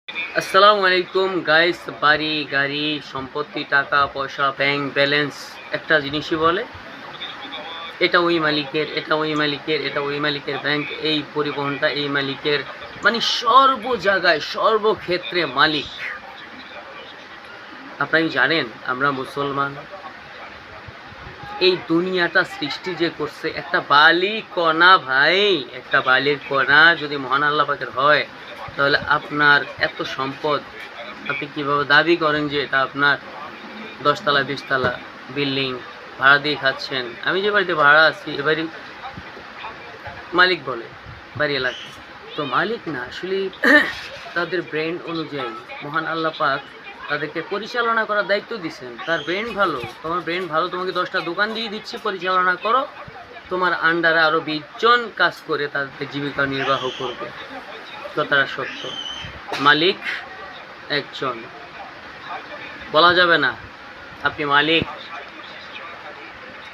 আসসালামু আলাইকুম গাইস। বাড়ি গাড়ি সম্পত্তি টাকা পয়সা ব্যাংক ব্যালেন্স একটা জিনিসই বলে, এটা ওই মালিকের, এটা ওই মালিকের, এটা ওই মালিকের ব্যাংক, এই পরিবহনটা এই মালিকের, মানে সর্ব জায়গায় সর্বক্ষেত্রে মালিক। আপনারা জানেন আমরা মুসলমান, এই দুনিয়াটা সৃষ্টি যে করছে একটা বালি কণা ভাই, একটা বালির কণা যদি মহান আল্লাহ পাকের হয়, তাহলে আপনার এত সম্পদ আপনি কীভাবে দাবি করেন যে এটা আপনার 10 তলা 20 তলা বিল্ডিং ভাড়া দিয়ে খাচ্ছেন? আমি যে বাড়িতে ভাড়া আছি এ বাড়ি মালিক বলে বাড়ি এলাকা, তো মালিক না আসলে তাদের ব্রেন অনুযায়ী মহান আল্লাহ পাক তাদেরকে পরিচালনা করার দায়িত্ব দিচ্ছেন। তার ব্রেন ভালো, তোমার ব্রেন ভালো, তোমাকে 10টা দোকান দিয়ে দিচ্ছে, পরিচালনা করো, তোমার আন্ডারে আরও 20 জন কাজ করে তাদের জীবিকা নির্বাহ করবে। কথাটা সত্য, মালিক একজন, বলা যাবে না আপনি মালিক